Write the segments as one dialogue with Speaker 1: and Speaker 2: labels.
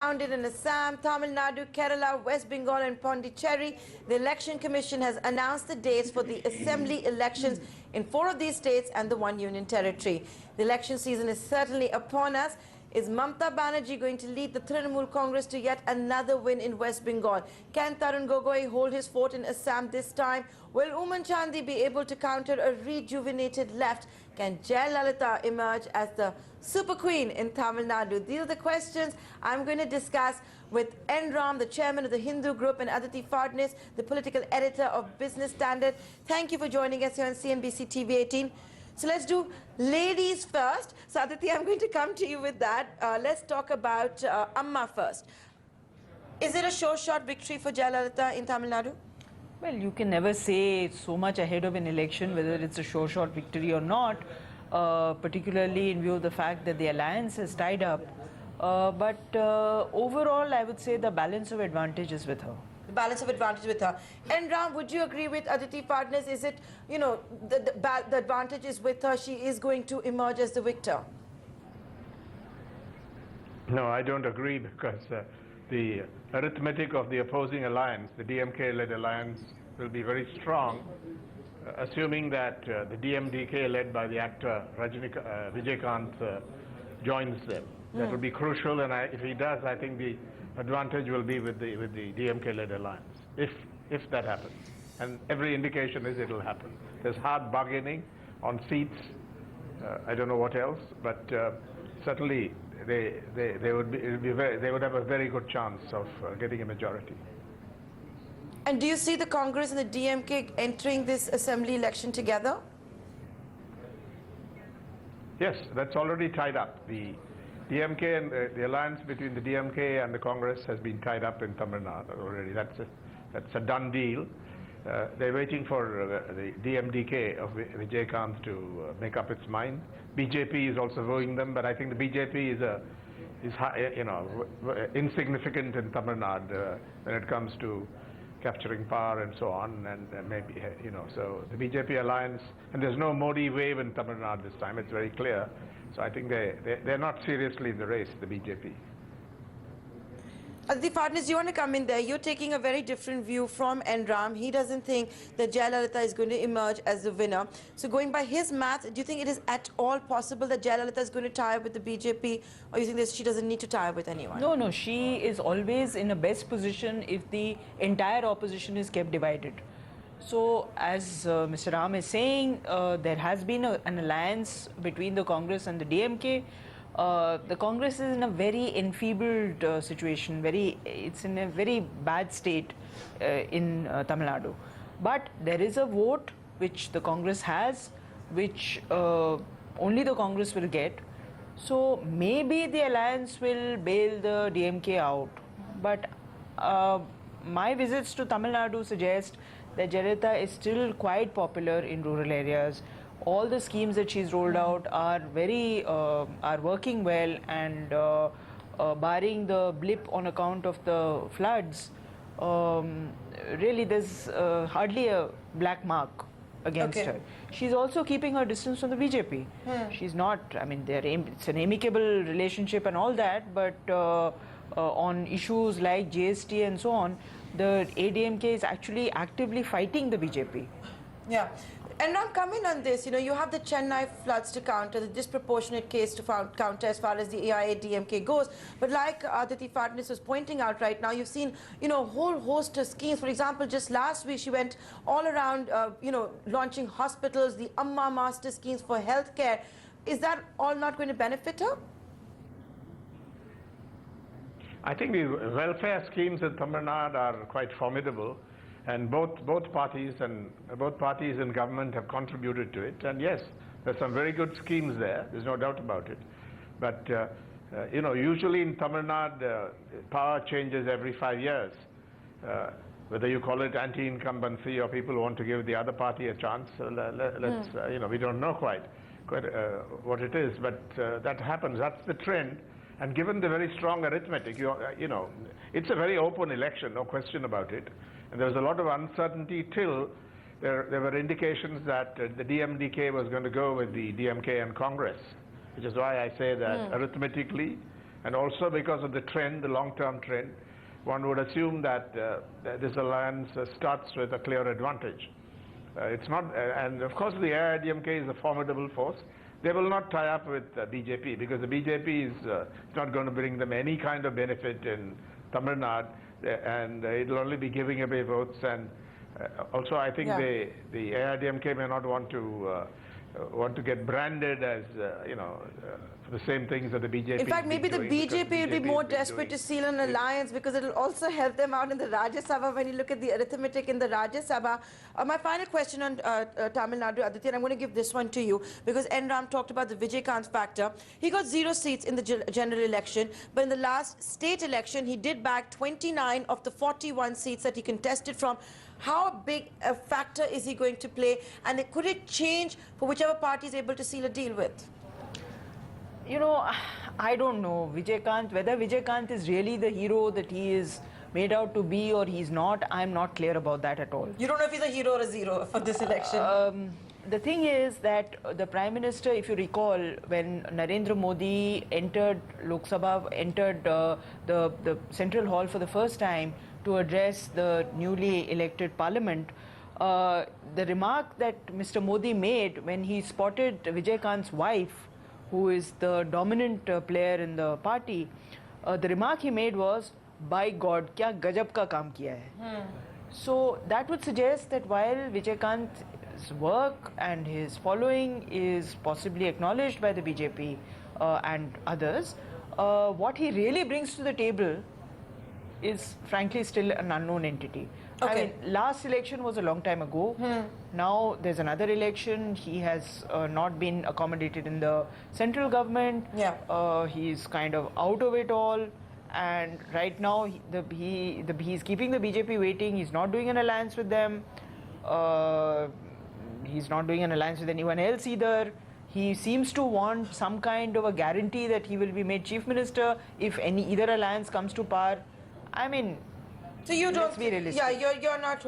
Speaker 1: founded in Assam, Tamil Nadu, Kerala, West Bengal and Pondicherry. The Election Commission has announced the dates for the assembly elections in 4 of these states and the 1 union territory. The election season is certainly upon us. Is Mamata Banerjee going to lead the Trinamool Congress to yet another win in West Bengal? Can Tarun Gogoi hold his fort in Assam this time? Will Oommen Chandy be able to counter a rejuvenated left? Can Jayalalithaa emerge as the super queen in Tamil Nadu? These are the questions I'm going to discuss with N. Ram, the chairman of the Hindu Group, and Aditi Phadnis, the political editor of Business Standard. Thank you for joining us here on CNBC TV 18. So let's do ladies first. So Aditi, I'm going to come to you with that. Let's talk about Amma first. Is it a sure-shot victory for Jayalalithaa in Tamil Nadu?
Speaker 2: Well, you can never say so much ahead of an election whether it's a sure-shot victory or not, particularly in view of the fact that the alliance is tied up. But overall, I would say the balance of advantage is with her.
Speaker 1: The balance of advantage with her. And Ram, would you agree with Aditi Phadnis? Is it, you know, the advantage is with her, she is going to emerge as the victor?
Speaker 3: No, I don't agree, because the arithmetic of the opposing alliance, the DMK-led alliance, will be very strong, assuming that the DMDK led by the actor Vijaykanth joins them. That will be crucial, and if he does, I think the advantage will be with the DMK-led alliance, if that happens. And every indication is it will happen. There's hard bargaining on seats. I don't know what else, but certainly they would have a very good chance of getting a majority.
Speaker 1: And do you see the Congress and the DMK entering this assembly election together?
Speaker 3: Yes, that's already tied up. The DMK and the alliance between the DMK and the Congress has been tied up in Tamil Nadu already. That's a done deal. They're waiting for the DMDK of Vijaykanth to make up its mind. BJP is also wooing them, but I think the BJP is insignificant in Tamil Nadu when it comes to capturing power and so on, and maybe, so the BJP alliance, and there's no Modi wave in Tamil Nadu this time, it's very clear. So I think they're not seriously in the race, the BJP.
Speaker 1: Aditi Phadnis, you want to come in there? You're taking a very different view from N. Ram. He doesn't think that Jayalalithaa is going to emerge as the winner. So going by his math, do you think it is at all possible that Jayalalithaa is going to tie up with the BJP, or you think that she doesn't need to tie up with anyone?
Speaker 2: No, she is always in a best position if the entire opposition is kept divided. So, as Mr. Ram is saying, there has been an alliance between the Congress and the DMK. The Congress is in a very enfeebled situation. It's in a very bad state in Tamil Nadu. But there is a vote which the Congress has, which only the Congress will get. So maybe the alliance will bail the DMK out. But my visits to Tamil Nadu suggest that Jayalalithaa is still quite popular in rural areas. All the schemes that she's rolled out are working well, and barring the blip on account of the floods, really there's hardly a black mark against her. She's also keeping her distance from the BJP. She's not, I mean, it's an amicable relationship and all that, but on issues like GST and so on, the ADMK is actually actively fighting the BJP.
Speaker 1: Yeah. And now coming on this, you have the Chennai floods to counter, the disproportionate case to counter as far as the AIA-DMK goes. But like Aditi Phadnis was pointing out right now, you've seen, a whole host of schemes. For example, just last week, she went all around, launching hospitals, the Amma Master schemes for healthcare. Is that all not going to benefit her?
Speaker 3: I think the welfare schemes in Tamil Nadu are quite formidable. And both parties in government have contributed to it. And yes, there's some very good schemes there. There's no doubt about it. But usually in Tamil Nadu, power changes every 5 years. Whether you call it anti-incumbency or people want to give the other party a chance, we don't know quite what it is. But that happens. That's the trend. And given the very strong arithmetic, it's a very open election, no question about it. And there was a lot of uncertainty till there were indications that the DMDK was going to go with the DMK and Congress, which is why I say that arithmetically And also because of the trend, the long-term trend, one would assume that this alliance starts with a clear advantage. It's not, and of course the AIADMK is a formidable force. They will not tie up with BJP because the BJP is not going to bring them any kind of benefit in Tamil Nadu, and it will only be giving away votes. And also, I think the AIADMK may not want to get branded as the same things that the BJP.
Speaker 1: In fact, maybe the BJP will be more desperate to seal an alliance because it will also help them out in the Rajya Sabha when you look at the arithmetic in the Rajya Sabha. My final question on Tamil Nadu, Aditi, and I'm going to give this one to you because N. Ram talked about the Vijaykanth factor. He got 0 seats in the general election, but in the last state election, he did bag 29 of the 41 seats that he contested from. How big a factor is he going to play, and could it change for whichever party is able to seal a deal with?
Speaker 2: You know, I don't know whether Vijaykanth is really the hero that he is made out to be or he's not. I'm not clear about that at all.
Speaker 1: You don't know if he's a hero or a zero for this election?
Speaker 2: The thing is that the Prime Minister, if you recall, when Narendra Modi entered Lok Sabha, entered the Central Hall for the first time to address the newly elected Parliament, the remark that Mr. Modi made when he spotted Vijaykanth's wife, who is the dominant player in the party, the remark he made was, by God, kya gajab ka kaam kiya hai. So that would suggest that while Vijaykanth's work and his following is possibly acknowledged by the BJP and others, what he really brings to the table is frankly still an unknown entity.
Speaker 1: Okay.
Speaker 2: I mean, last election was a long time ago. Now there's another election. He has not been accommodated in the central government. He's kind of out of it all. And right now he's keeping the BJP waiting. He's not doing an alliance with them. He's not doing an alliance with anyone else either. He seems to want some kind of a guarantee that he will be made chief minister if either alliance comes to power. I mean,
Speaker 1: so you don't,
Speaker 2: let's be realistic.
Speaker 1: Yeah, you're not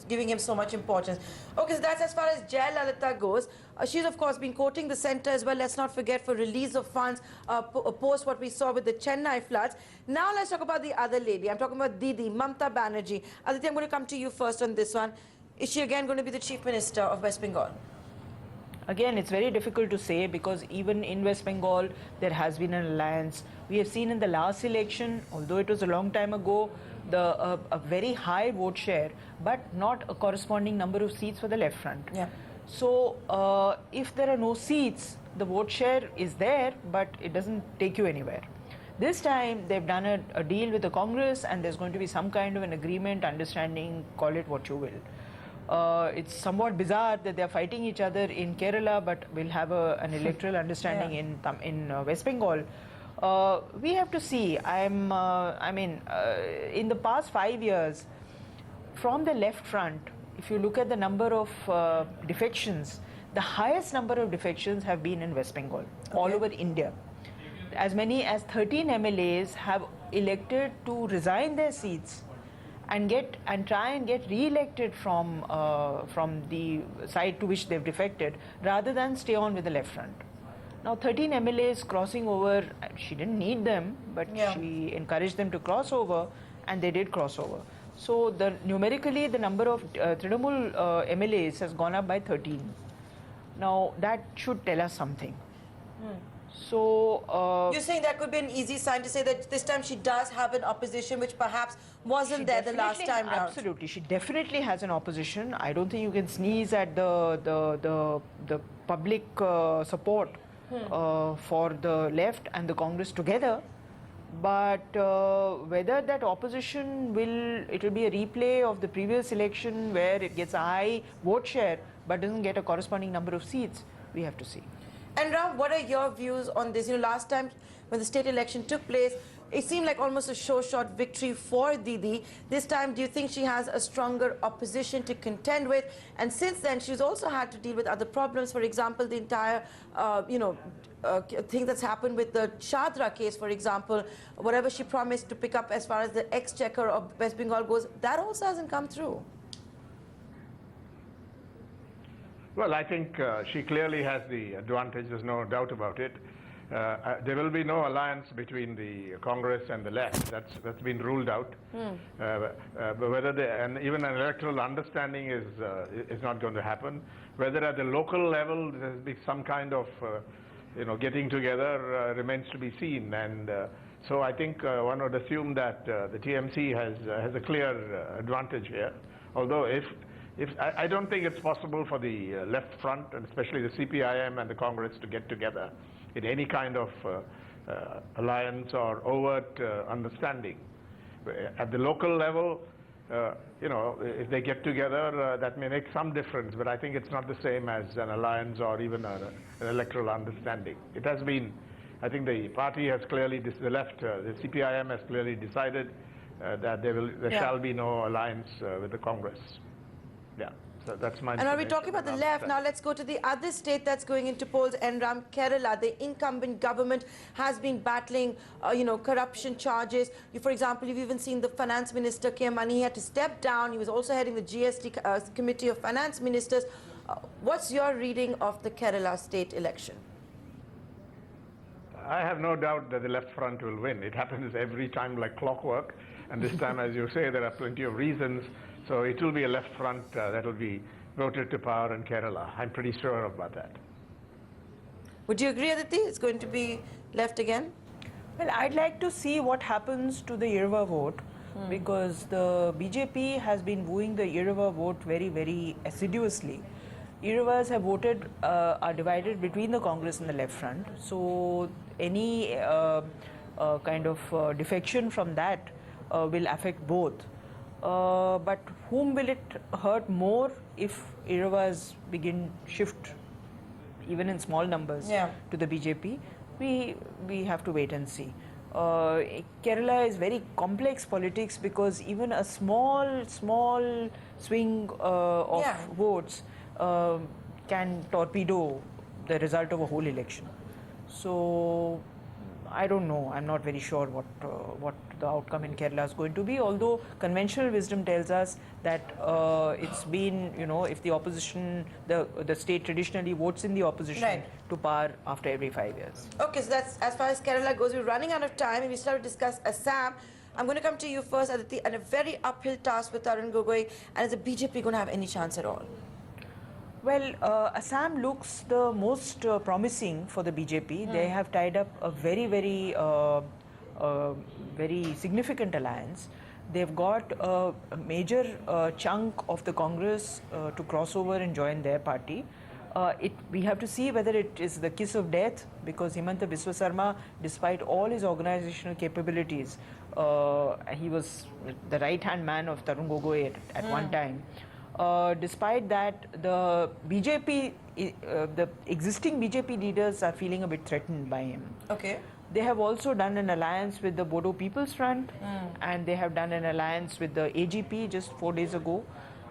Speaker 1: giving him so much importance. Okay, so that's as far as Jayalalithaa goes. She's of course been quoting the centre as well. Let's not forget for release of funds post what we saw with the Chennai floods. Now let's talk about the other lady. I'm talking about Didi, Mamta Banerjee. Aditi, I'm going to come to you first on this one. Is she again going to be the Chief Minister of West Bengal?
Speaker 2: Again, it's very difficult to say because even in West Bengal, there has been an alliance. We have seen in the last election, although it was a long time ago, a very high vote share, but not a corresponding number of seats for the left front. So, if there are no seats, the vote share is there, but it doesn't take you anywhere. This time, they've done a deal with the Congress, and there's going to be some kind of an agreement, understanding, call it what you will. It's somewhat bizarre that they're fighting each other in Kerala, but we'll have an electoral understanding in West Bengal. We have to see. I mean, in the past 5 years, from the left front, if you look at the number of defections, the highest number of defections have been in West Bengal, all over India. As many as 13 MLAs have elected to resign their seats and try and get re-elected from the side to which they've defected, rather than stay on with the left front. Now 13 MLAs crossing over, she didn't need them, but she encouraged them to cross over, and they did cross over. So numerically the number of Trinamool MLAs has gone up by 13. Now that should tell us something. So
Speaker 1: you're saying that could be an easy sign to say that this time she does have an opposition which perhaps wasn't there the last time round.
Speaker 2: Absolutely, she definitely has an opposition. I don't think you can sneeze at the public support for the left and the Congress together. But whether that opposition it will be a replay of the previous election where it gets a high vote share but doesn't get a corresponding number of seats, we have to see.
Speaker 1: And Ram, what are your views on this? You know, last time when the state election took place, it seemed like almost a show-shot victory for Didi. This time, do you think she has a stronger opposition to contend with? And since then, she's also had to deal with other problems. For example, the entire, thing that's happened with the Shadra case, for example, whatever she promised to pick up as far as the exchequer of West Bengal goes, that also hasn't come through.
Speaker 3: Well, I think she clearly has the advantage, there's no doubt about it. There will be no alliance between the Congress and the left. That's been ruled out. But whether and even an electoral understanding is not going to happen. Whether at the local level there's be some kind of getting together remains to be seen. And so I think one would assume that the TMC has a clear advantage here. Although I don't think it's possible for the left front, and especially the CPIM and the Congress, to get together in any kind of alliance or overt understanding. At the local level, if they get together, that may make some difference, but I think it's not the same as an alliance or even an electoral understanding. It has been, I think the party has clearly, the left, the CPIM has clearly decided that there shall be no alliance with the Congress. Yeah. So that's my
Speaker 1: And are we talking about the left? Now let's go to the other state that's going into polls, Enram, Kerala. The incumbent government has been battling, corruption charges. For example, you've even seen the finance minister, K. Mani, had to step down. He was also heading the GST Committee of Finance Ministers. What's your reading of the Kerala state election?
Speaker 3: I have no doubt that the left front will win. It happens every time like clockwork. And this time, as you say, there are plenty of reasons. So it will be a left front that will be voted to power in Kerala. I'm pretty sure about that.
Speaker 1: Would you agree, Aditi? It's going to be left again?
Speaker 2: Well, I'd like to see what happens to the Irva vote, because the BJP has been wooing the Irva vote very, very assiduously. Irvas have voted, are divided between the Congress and the left front. So any kind of defection from that will affect both. But whom will it hurt more if Irvas begin shift, even in small numbers, to the BJP? We have to wait and see. Kerala is very complex politics, because even a small swing of votes can torpedo the result of a whole election. So I don't know. I'm not very sure what the outcome in Kerala is going to be, although conventional wisdom tells us that it's been, if the opposition, the state traditionally votes in the opposition to power after every 5 years.
Speaker 1: Okay, so that's as far as Kerala goes. We're running out of time, and we still have to discuss Assam. I'm going to come to you first, Aditi, and a very uphill task with Tarun Gogoi. And is the BJP going to have any chance at all?
Speaker 2: Well, Assam looks the most promising for the BJP. They have tied up a very, very significant alliance. They've got a major chunk of the Congress to cross over and join their party. We have to see whether it is the kiss of death, because Himanta Biswa Sarma, despite all his organizational capabilities, he was the right-hand man of Tarun Gogoi at one time. Despite that, the BJP, the existing BJP leaders are feeling a bit threatened by him.
Speaker 1: Okay.
Speaker 2: They have also done an alliance with the Bodo People's Front, and they have done an alliance with the AGP just 4 days ago.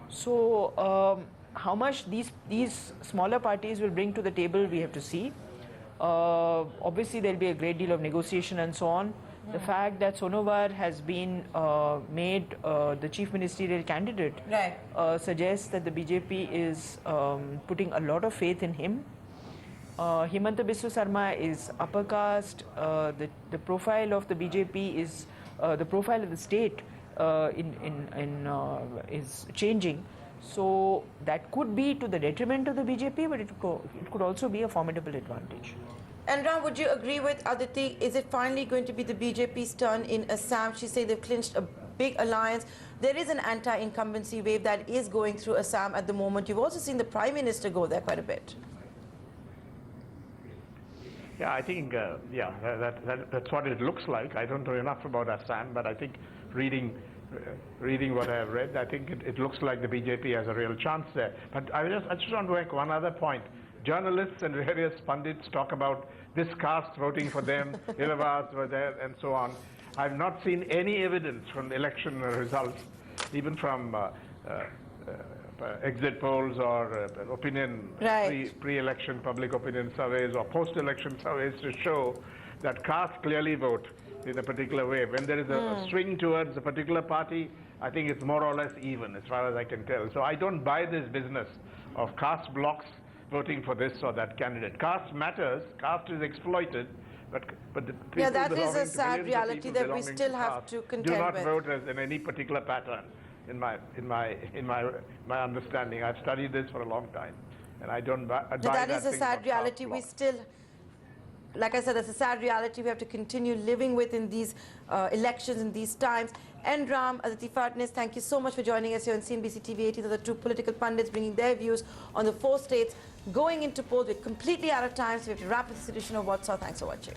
Speaker 2: So how much these smaller parties will bring to the table, we have to see. Obviously, there will be a great deal of negotiation and so on. The fact that Sonowar has been made the chief ministerial candidate suggests that the BJP is putting a lot of faith in him. Himanta Biswa Sarma is upper caste. The profile of the BJP is the profile of the state is changing. So that could be to the detriment of the BJP, but it could also be a formidable advantage.
Speaker 1: And Ram, would you agree with Aditi? Is it finally going to be the BJP's turn in Assam? She said they've clinched a big alliance. There is an anti-incumbency wave that is going through Assam at the moment. You've also seen the Prime Minister go there quite a bit.
Speaker 3: Yeah, I think, that's what it looks like. I don't know enough about Assam, but I think reading what I have read, I think it looks like the BJP has a real chance there. But I just want to make one other point. Journalists and various pundits talk about this caste voting for them, Ilavas were there, and so on. I've not seen any evidence from the election results, even from exit polls or opinion, pre-election public opinion surveys or post-election surveys to show that caste clearly vote in a particular way. When there is a swing towards a particular party, I think it's more or less even, as far as I can tell. So I don't buy this business of caste blocks voting for this or that candidate. Caste matters, caste is exploited, But the people
Speaker 1: Yeah, that is a
Speaker 3: belonging to
Speaker 1: sad
Speaker 3: millions of
Speaker 1: reality
Speaker 3: people
Speaker 1: that we
Speaker 3: belonging
Speaker 1: still
Speaker 3: to
Speaker 1: have
Speaker 3: caste
Speaker 1: to
Speaker 3: do
Speaker 1: contend
Speaker 3: not
Speaker 1: with.
Speaker 3: vote as in any particular pattern. In my understanding, I've studied this for a long time, and I don't buy
Speaker 1: So that is a
Speaker 3: thing
Speaker 1: sad
Speaker 3: about
Speaker 1: reality.
Speaker 3: caste
Speaker 1: We
Speaker 3: law.
Speaker 1: still, like I said, that's a sad reality we have to continue living with in these elections, in these times. And Ram, Aditi Phadnis, thank you so much for joining us here on CNBC TV 18. The two political pundits bringing their views on the 4 states going into polls. We're completely out of time, so we have to wrap up this edition of What's Up. Thanks for watching.